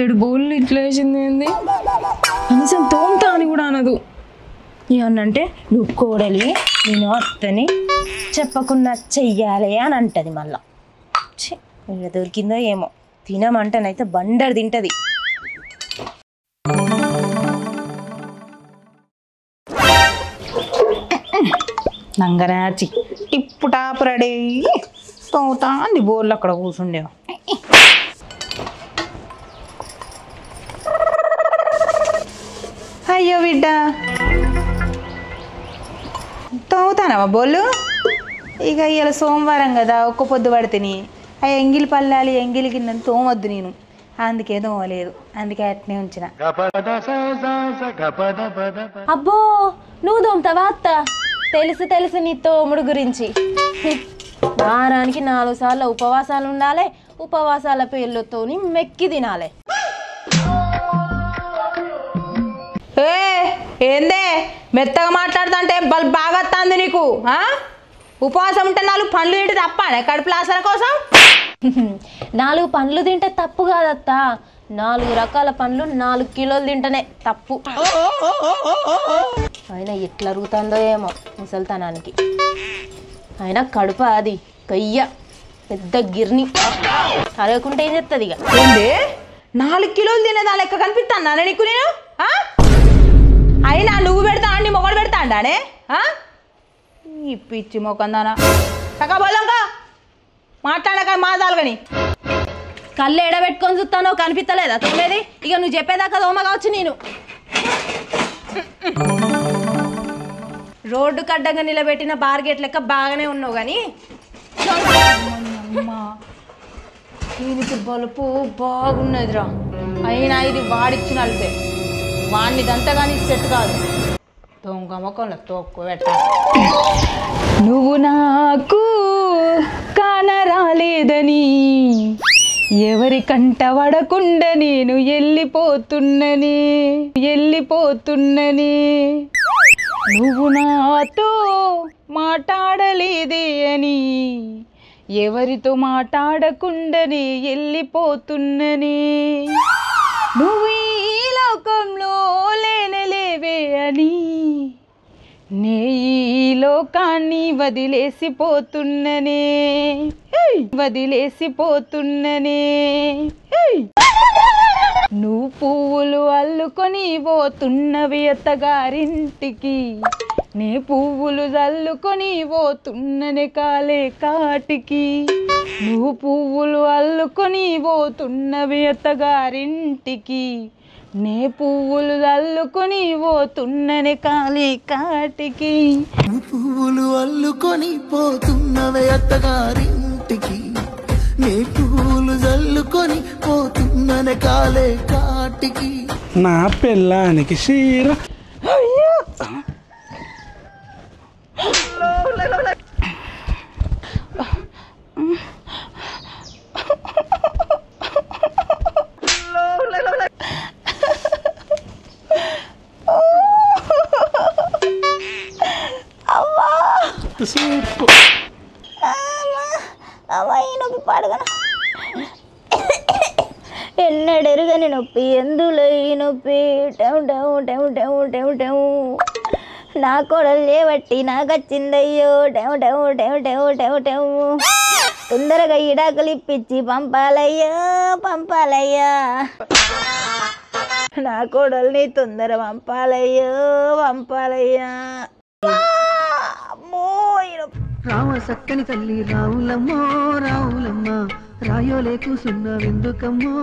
7 బోళ్ళు ఇట్లా వేసింది ఏంది కనీసం తోముతా అని కూడా అనదు ఏమన్నంటే నువ్వు కోడలి నేను అత్తని చెప్పకుండా చెయ్యాలి అని అంటది మళ్ళా ఇలా దొరికిందో ఏమో తినమంటనైతే బండరు తింటది నంగనాచి టిప్పు టాపు రెడీ తోముతా అంది బోర్లు అక్కడ కూర్చుండేవా అయ్యో బిడ్డ తోముతానమ్మా బోళ్ళు ఇక ఇలా సోమవారం కదా ఒక్క పొద్దు పడితేని ఆ ఎంగిలి పల్లాలి ఎంగిలి గిన్నె తోమొద్దు నేను అందుకే తోమలేదు అందుకే అట్నే ఉంచిన అబ్బో నువ్వు తోముతావా అత్త తెలుసు నీ తోముడు గురించి వారానికి 4 సార్లు ఉపవాసాలు ఉండాలి ఉపవాసాల పేర్లతోని మెక్కి తినాలి ఏందే మెత్తగా మాట్లాడుతుంటే బాగా వస్తుంది నీకు ఉపవాసం ఉంటే 4 పండ్లు తింటే తప్పనే కడుపు లాసల కోసం 4 పండ్లు తింటే తప్పు కాదత్త 4 రకాల పండ్లు 4 కిలోలు తింటేనే తప్పు అయినా ఎట్లా అరుగుతుందో ఏమో ముసలితనానికి అయినా కడుపు అది కయ్య పెద్ద గిర్ని అరగకుంటే ఏం చెప్తుంది ఇక ఏంది 4 కిలోలు తినేదా లెక్క కనిపిస్తానా నీకు నేను అయినా నువ్వు పెడతా అండి మొగడు పెడతా అండానే ఈ పిచ్చి మొకందానా సకా బోలంకా మాట్లాడక మాదాలు కానీ కళ్ళు ఎడబెట్టుకొని చూస్తానో కనిపించలేదా తోమేది ఇక నువ్వు చెప్పేదాకా దోమ కావచ్చు నేను రోడ్డు కడ్డంగా నిలబెట్టిన బార్గెట్ లెక్క బాగానే ఉన్నావు కానీ దీనికి బలుపు బాగున్నదిరా అయినా ఇది వాడిచ్చిన అల్పే వాడిని ఇదంతా కానీ సెట్ కాదు దొంగ మొక్కలో తోక్కు పెట్ట నువ్వు నాకు కానరాలేదని ఎవరి కంట పడకుండా నేను వెళ్ళిపోతున్నని నువ్వు నాతో మాట్లాడలేదే అని ఎవరితో మాట్లాడకుండానే వెళ్ళిపోతున్నని నువ్వు ఈ లోకంలో లేనలేవే అని నే ఈ లోకాన్ని వదిలేసిపోతున్ననే నువ్వు పువ్వులు అల్లుకొని పోతున్నవి అత్తగారింటికి నే పువ్వులు జల్లుకొని పోతున్ననే కాలే కాటికి నువ్వు పువ్వులు అల్లుకొని పోతున్నవి అత్తగారింటికి నే పువ్వులు జల్లుకొని పోతున్ననే కాలే కాటికి పువ్వులు అల్లుకొని పోతున్నవే అత్తగారింటికి నీ పువ్వులు జల్లుకొని పోతున్ననే కాలే కాటికి నా పిల్లానికి చీర నొప్పి పాడగన ఎన్నడెరుగని నొప్పి ఎందులో ఈ నొప్పి నా కోడలు లేవట్టి నాకొచ్చిందయ్యో తొందరగా ఇడాకులు ఇప్పించి పంపాలయ్యా నా కోడల్ని తొందర పంపాలయ్యా రామ సక్కని తల్లి రావులమ్మో రాయోలే కూసున్నావెందుకమ్మో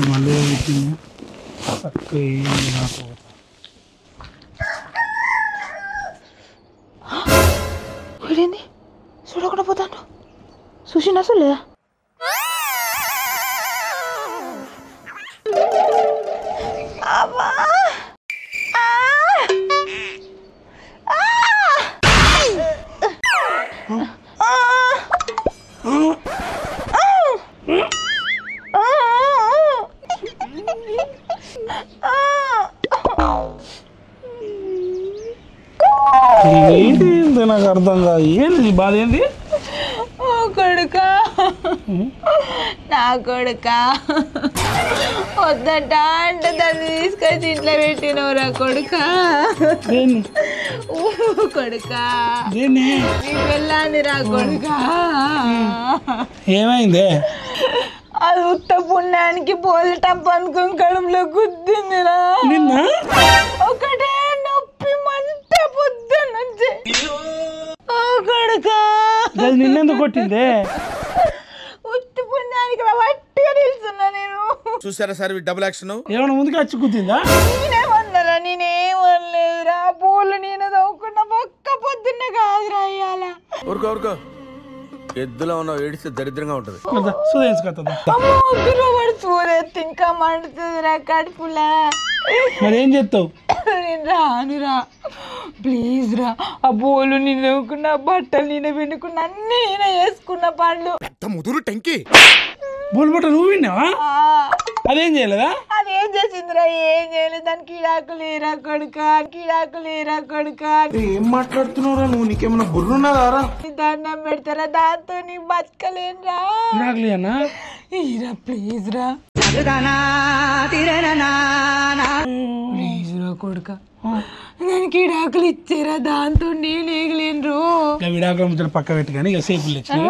మళ్ళీ చక్క వీడేంది చూడకుండా పోతాను చూసినా చూడలేదా అబ్బా ఏంటి నాకు అర్థం కాదు ఏంటి బాధ ఏంది కొడుకా నా కొడుక వద్దట అంటే దాన్ని తీసుకొచ్చి ఇంట్లో పెట్టినవురా కొడుక కొడుక నీ వెళ్ళాలి రా కొడుక ఏమైంది అది ఉత్త పుణ్యానికి పోలటం అనుకుని కడుపులో గుద్దిందిరా నిన్న ఒకటే నొప్పి మంట పొద్దు నుంచి కొడుక నిన్నెందుకు కొట్టిందే ఉత్తి పుణ్యానికి వట్టిగా నిల్చున్నా నేను చూసారా సార్ డబుల్ యాక్షన్ ఏమైనా ముందుకు వచ్చి గుద్దిందా నేనేమన్నారా నేనేమనలేదురా పూలు నేను తవ్వుకున్న ఒక్క పొద్దున్నే కాదురా అయ్యాల ఊరుకో ఊరుకో ఎద్దులో ఉన్న ఏడిస్తే దరిద్రంగా ఉంటది వాడు చూడెత్తి ఇంకా మండుతుందిరా కడుపులా మరి ఏం చేస్తావు నేను రానురా ప్లీజ్ రా ఆ బోలు నేను నవ్వుకున్న బట్టలు నేను పిండుకున్న అన్ని నేను వేసుకున్న పండ్లు ముదురు టెంకి బోల్ బట్ట నువ్వు విన్నావా అదేం చేయలేదా అదేం చేసిందిరా ఏం చేయలేదు దానికి కిడాకులేరా కొడుక ఏం మాట్లాడుతున్నావురా నువ్వు నీకేమన్నా బుర్రున్నదారా దండం పెడతారా దాంతో నీ బతకలేనురా అన్నా ఈరా ప్లీజ్ రా ప్లీజ్ రా కొడుక నేను కిడాకులు ఇచ్చారా దాంతో నేను ఎగలేను విడాకుల ముచ్చట పక్క పెట్టి కానీ ఇక సేపులు తెచ్చిన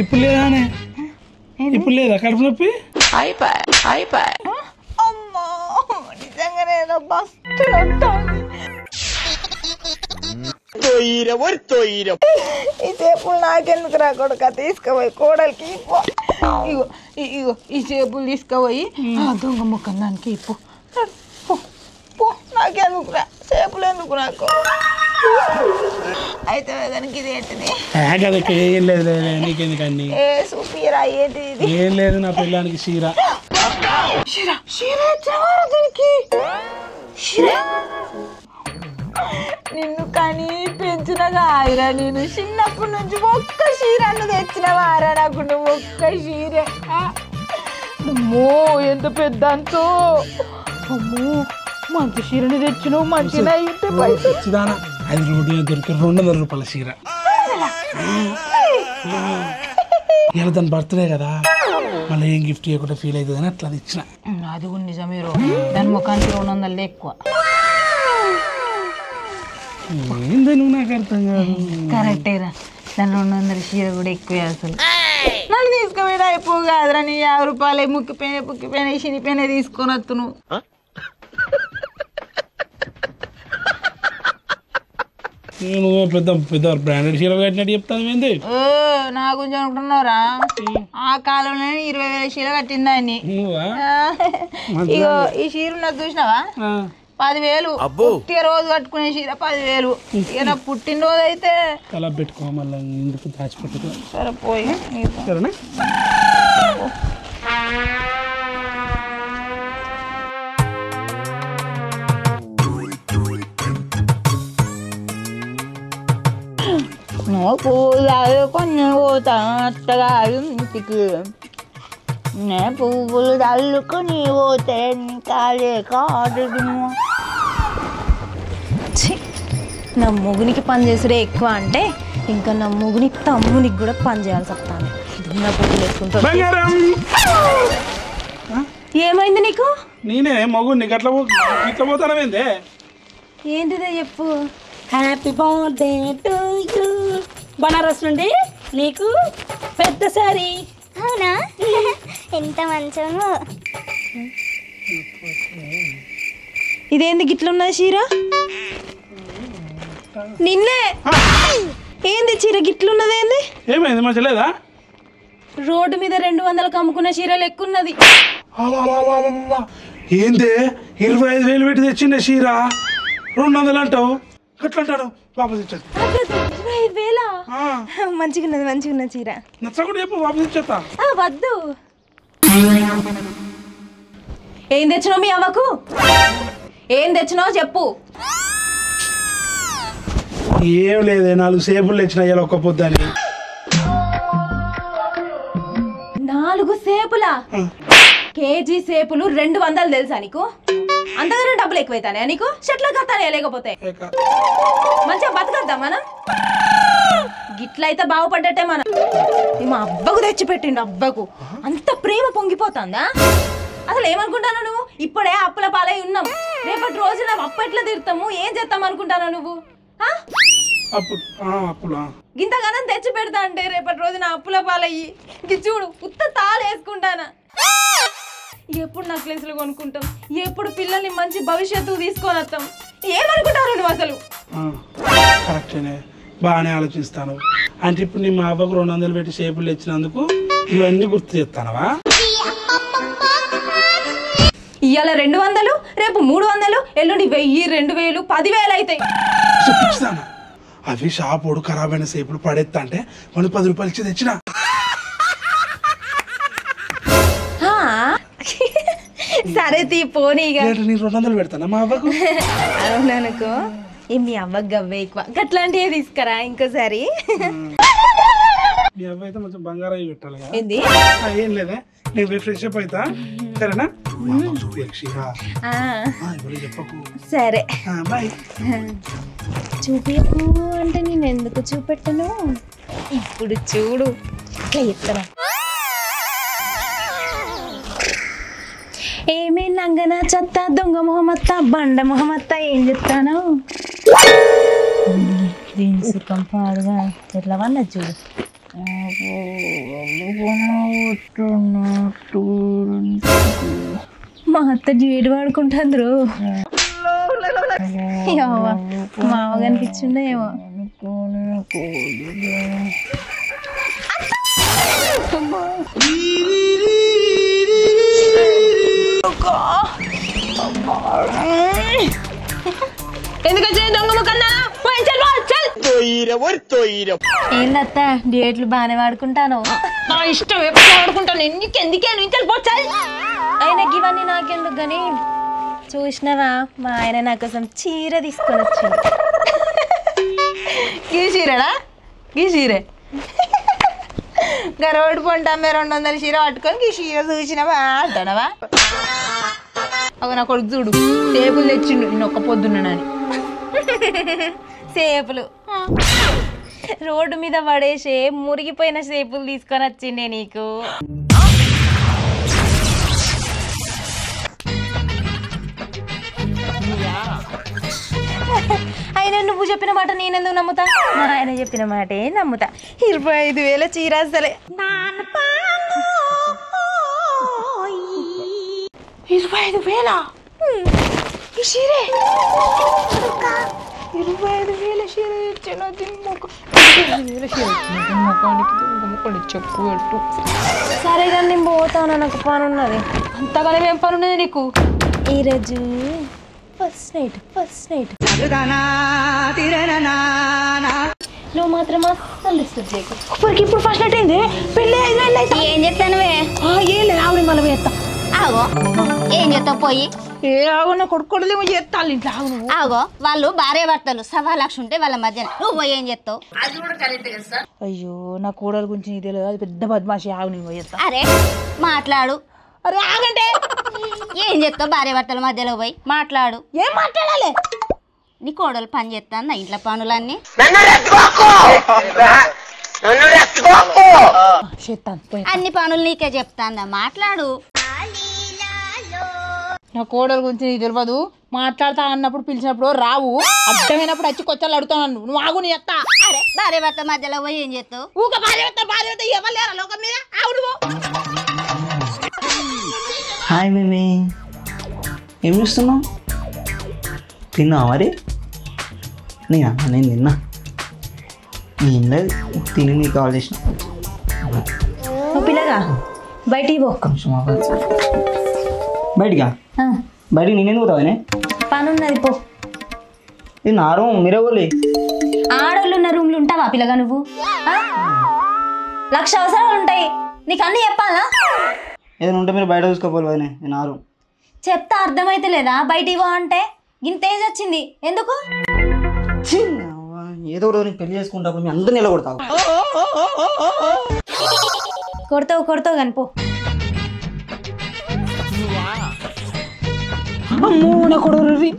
ఇప్పుడు లేదానే ఇప్పుడు లేదా కడుపు నొప్పి అమ్మా నిజంగానే బస్సు ఈ చేపులు నాకెందుకు రా కొడుక తీసుకుపోయి కోడలికి ఇప్పు ఇగో ఇగో ఈ చేపులు తీసుకుపోయి దొంగ ముఖం దానికి ఇప్పు నాకెందుకు రా చేపులు ఎందుకు నాకు అయితే దానికి ఇది ఏంటిది ఏం లేదు నీకెందుకు అన్ని ఏ సూపిరా ఏంటి ఇది ఏం లేదు నా పిల్లానికి చీర దీనికి నిన్ను కానీ పెంచినగా ఆయిరా నేను చిన్నప్పటి నుంచి ఒక్క చీరను తెచ్చినవారా నాకు నువ్వు ఒక్క చీరే అమ్మో ఎంత పెద్ద అంతో అమ్మో మంచి చీరని తెచ్చినావు మంచిగా అయితే చిదానా అది రోడ్డు మీద దొరికి 200 రూపాయల చీర ఇలా దాని బర్త్డే కదా మళ్ళీ ఏం గిఫ్ట్ ఇవ్వకుండా ఫీల్ అవుతుంది అని అట్లా ఇచ్చిన అది కూడా నిజమే దాని ముఖానికి 200 ఎక్కువ ఏంది నువ్వు నాకు అర్థం కాదు కరెక్టేరా దాని 200 చీర కూడా ఎక్కువ అసలు నన్ను తీసుకుపోయినా అయిపో కాదురా నీ 50 రూపాయలు ముక్కిపోయినా చినిపోయినా తీసుకొని వస్తు నువ్వు నువ్వు పెద్ద పెద్ద బ్రాండెడ్ చీరలు కట్టినట్టు చెప్తాను ఏంది నా గురించి అనుకుంటున్నారా ఆ కాలంలో 20,000 చీర కట్టిందాన్ని నువ్వా ఇగో ఈ చీర నాకు చూసినావా 10,000 పుట్టిన రోజు కట్టుకునే చీర 10,000 ఇక నా పుట్టినరోజు అయితే అలా పెట్టుకో మళ్ళీ ఇందుకు దాచిపెట్టుకో సరే పోయి సరేనా నువ్వు పువ్వులు కొన్ని పోతా అత్తగారు ఇంటికి నేను పువ్వులు చల్లుకొని పోతే కాలే కాదు నా మొగునికి పని చేసుడే ఎక్కువ అంటే ఇంకా నా మొగుని తమ్మునికి కూడా పని చేయాల్సి వస్తాను నా పువ్వులు వేసుకుంటా ఏమైంది నీకు నేనే మగుని ఇట్లా పోతానవేందే ఏంటిదే చెప్పు happy birthday to you Banaras నుండి నీకు పెద్ద సారీ అవునా ఎంత మంచము ఇదేంది గిట్లున్నది చీర నిన్నే ఏంది చీర గిట్లున్నది ఏంది ఏమైంది మంచి లేదా రోడ్డు మీద 200 అమ్ముకున్న చీర లెక్కున్నది ఏంది 25,000 పెట్టి తెచ్చిన చీర 200 అంటావు ఎట్లా అంటాడు వాపస్ ఇచ్చేది 25,000 మంచిగున్నది చీర నచ్చకుండా చెప్పు వాపస్ ఇచ్చేస్తా వద్దు ఏం తెచ్చినావు మీ అవ్వకు ఏం తెచ్చినావు చెప్పు ఏం లేదే 4 సేపులు తెచ్చిన ఇవాళ ఒక్క పొద్దని 4 సేపులా కేజీ సేపులు 200 తెలుసా నీకు అంతగానే డబ్బులు ఎక్కువైతానే నీకు షర్ట్లకు కత్తానే లేకపోతే మంచిగా బతకద్దా మనం గిట్లయితే బాగుపడ్డట్టే మనం మా అబ్బకు తెచ్చిపెట్టిండు అబ్బకు అంత ప్రేమ పొంగిపోతుందా అసలు ఏమనుకుంటాను నువ్వు ఇప్పుడే అప్పుల పాలై ఉన్నాం రేపటి రోజున అప్పు ఎట్లా తీరుతాము ఏం చేస్తాం అనుకుంటాను నువ్వు గింతగానం తెచ్చి పెడతా అంటే రేపటి రోజున అప్పుల పాలయ్యి చూడు ఉత్త తాళు వేసుకుంటానా ఎప్పుడు నెక్లెస్లు కొనుక్కుంటాం ఎప్పుడు పిల్లల్ని మంచి భవిష్యత్తు తీసుకొని వస్తాం ఏమనుకుంటారు నువ్వు అసలు కరెక్టేనే బాగానే ఆలోచిస్తాను అంటే ఇప్పుడు నీ మా అవ్వకు 200 పెట్టి షేపులు ఇచ్చినందుకు ఇవన్నీ గుర్తు చేస్తానవా ఇవాళ 200 రేపు 300 ఎల్లుండి 1000 2000 10,000 అవుతాయి చెప్పించాను అవి షాపోడు ఖరాబ్ అయిన షేపులు పడేస్తా అంటే వాళ్ళు 10 రూపాయలు ఇచ్చి తెచ్చినా సరే తీ పోనీగా నీ 200 పెడతానా మా అవ్వకు అవుననుకో మీ అవ్వకు గవ్వే ఎక్కువ గట్లాంటివే తీసుకురా ఇంకోసారి మీ అవ్వ అయితే కొంచెం బంగారం అయి పెట్టాలి కదా ఏంది ఏం లేదా నేను ఫ్రెష్ అప్ అవుతా సరేనా చెప్పకు సరే బాయ్ చూపించు అంటే నేను ఎందుకు చూపెట్టను ఇప్పుడు చూడు ఇట్లా చెప్తాను ఏమే నంగన చెత్త దొంగ మొహమ్మత్త బండ మొహమ్మత్త ఏం చెప్తాను దీని సుఖం పాడుగా ఎట్లా వల్ల చూడు మా అత్త జీడు వాడుకుంటాండ్రు మావ కనిపించిండే ఏమో ఏందత్త డేట్లు బాగానే వాడుకుంటాను నా ఇష్టం ఎప్పుడు వాడుకుంటాను ఎందుకే ఆయనకి ఇవన్నీ నాకెందుకు గాని చూసినావా మా ఆయన నా కోసం చీర తీసుకొని వచ్చింది ఈ చీరడా ఈ చీరే గరవడి పొంటామే 200 చీర పట్టుకొని ఈ చీర చూసినవా అంటానవా అవి నా కొడుకు చూడు సేపులు తెచ్చిండు నేను ఒక్క పొద్దున్నానని సేపులు రోడ్డు మీద పడేసే మురిగిపోయిన సేపులు తీసుకొని వచ్చిండే నీకు ఆయన నువ్వు చెప్పిన మాట నేనెందుకు నమ్ముతా మా ఆయన చెప్పిన మాటే నమ్ముతా 25,000 చీర అసలే 25,000 ఈ చీరే 25,000 చీర ఇచ్చిన చెప్పు సరే కానీ నేను పోతాను నాకు పని ఉన్నది అంతగానే ఏం పని ఉన్నది నీకు ఈరోజు ఫస్ట్ నైట్ నువ్వు మాత్రం అస్సలు డిస్టర్బ్ చేయకు ఇప్పుడు ఫస్ట్ నైట్ అయింది పెళ్ళి 5,000 అయితే ఏం చెప్తానువే ఏం లేదు ఆవిడ మళ్ళీ చేస్తా ఆగో ఏం చెప్తావు పోయి ఏ ఆగో నా కొడుకోడలేమో చేస్తాను ఇంట్లో ఆగు నువ్వు ఆగో వాళ్ళు భార్య భర్తలు 1,00,000 ఉంటే వాళ్ళ మధ్యన నువ్వు పోయి ఏం చెప్తావు అయ్యో నా కోడల గురించి నీకు తెలియదు అది పెద్ద బద్మాషి ఆగు నేను చేస్తా అరే మాట్లాడు అరే ఆగంటే ఏం చెప్తావు భార్య భర్తల మధ్యలో పోయి మాట్లాడు ఏం మాట్లాడాలి నీ కోడలు పని చేస్తాను ఇంట్లో పనులన్నీ అన్ని పనులు నీకే చెప్తాందా మాట్లాడు నా కోడల గురించి నీకు తెలియదు మాట్లాడతా అన్నప్పుడు పిలిచినప్పుడు రావు అడ్డమైనప్పుడు వచ్చి కొత్తలు అడుగుతాను నువ్వు ఆగు నీ ఎత్తా అరే భార్య భర్త మధ్యలో పోయి ఏం చేస్తావు ఊక భార్య ఎవరు లేరా లోకం మీద ఆవుడు హాయ్ మేమే ఏం చేస్తున్నావు తిన్నావా మరి నేను తిన్నా నేను తిని నీకు కాల్ చేసిన పిల్లగా బయటికి పో బయటికి నేనేందుకు పోతావనే పని ఉన్నది పో ఇది నా రూమ్ మీరే పోలే ఆడోళ్ళు ఉన్న రూమ్లు ఉంటావా పిల్లగా నువ్వు 1,00,000 అవసరాలు ఉంటాయి నీకు అన్నీ చెప్పాలా ఏదైనా ఉంటే మీరు బయట చూసుకోపోవాలి వదినే నేను నా రూమ్ చెప్తా అర్థమైతే లేదా బయటికి పో అంటే ఇంత ఏజ్ వచ్చింది ఎందుకు ఏదో ఒకటి నీకు పెళ్లి చేసుకుంటా మీ అందరూ నిలబడతావు కొడతావు కానీ పో అమ్మో నా కూడా ఉర్రింది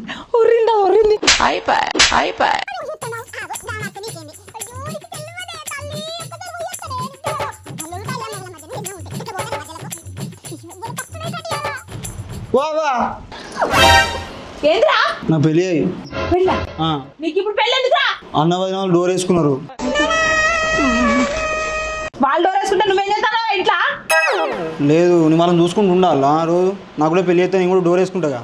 వా ఏంద్రా నా పెళ్ళి అయ్యి పెళ్ళ నీకు ఇప్పుడు పెళ్ళి ఎందుకురా అన్న వదిన వాళ్ళు డోర్ వేసుకున్నారు. వాళ్ళు డోర్ వేసుకుంటే నువ్వేం చేస్తావా ఇంట్లో లేదు నువ్వు మనం చూసుకుంటూ ఉండాలా రోజు. నాకు కూడా పెళ్ళి అయితే నేను కూడా డోర్ వేసుకుంటా.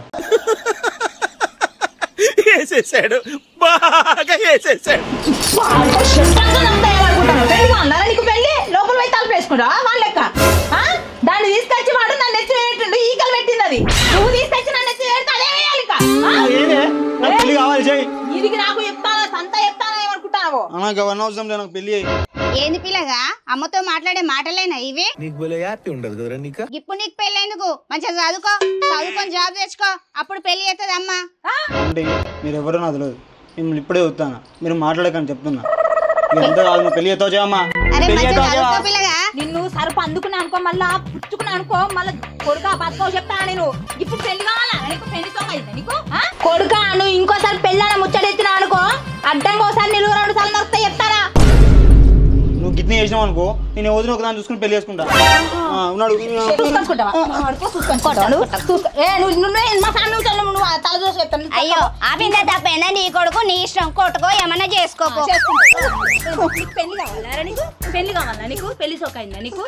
వేసేసాడు, బాగా వేసేసాడు. నీకు పెళ్ళి లోపల పోయి తలుపు వేసుకుంటా వాళ్ళ లెక్క దాన్ని తీసుకొచ్చి వాడు నన్ను ఎత్తి ఈకలు పెట్టింది. అది నువ్వు తీసుకొచ్చి నన్ను ఎత్తి అదే వేయాలి. పెళ్లి కావాలి చెయ్యి. ఇది నాకు చెప్తానా సంత చెప్తానా ఏమనుకుంటావు నాకు అవన్నీ అవసరం లేదు, నాకు పెళ్లి అయ్యి. ఏంది పిల్లగా అమ్మతో మాట్లాడే మాటలేనా ఇవి? నీకు భలే హ్యాపీ ఉండదు కదరా నీకు. ఇప్పుడు నీకు పెళ్ళేందుకు? మంచిగా చదువుకొని జాబ్ తెచ్చుకో, అప్పుడు పెళ్లి అవుతుంది అమ్మా. అంటే మీరు ఎవరో నాకు తెలియదు, మిమ్మల్ని ఇప్పుడే వస్తాను. మీరు మాట్లాడకని చెప్తున్నా. ఎంత కాదు నువ్వు పెళ్లి అవుతావు చేయమ్మా. అరే మంచిగా చదువుకో పిల్లగా. నిన్ను సరుపు అందుకున్నా అనుకో, మళ్ళా పుచ్చుకున్నా అనుకో, మళ్ళా కొడుక బతుకో చెప్తా. నేను ఇప్పుడు పెళ్లి కావాలా నీకు? పెళ్లి నీకు కొడుక నువ్వు ఇంకోసారి పెళ్ళాన ముచ్చడెత్తినా అనుకో, అడ్డంగా ఒకసారి నిలువ 2 సార్లు నొక్కితే చెప్తారా? నువ్వు గిట్నే చేసినావు అనుకో, నేను వదిన ఒక దాన్ని చూసుకుని పెళ్లి చేసుకుంటా. ఉన్నాడు అయ్యో ఆపిందే తప్పేనా? నీ కొడుకు నీ ఇష్టం, కొట్టుకో ఏమన్నా చేసుకోపో. పెళ్లి కావాలా నీకు? పెళ్లి కావాలా నీకు? పెళ్లి సోకైందా నీకు?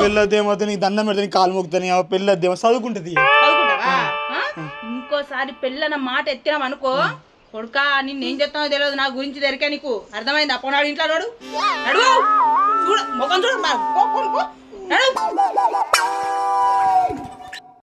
పెళ్ళదేమో నీకు దండం పెడితే నీకు కాలు మొక్కుతాని. పెళ్ళదేమో చదువుకుంటది. ఇంకోసారి పెళ్ళన్న మాట ఎత్తినాం అనుకో కొడుక నిన్నేం చెప్తానో తెలియదు. నా గురించి దొరికా నీకు అర్థమైంది. అప్పుడు ఇంట్లో నడు చూడు ముఖం చూడు.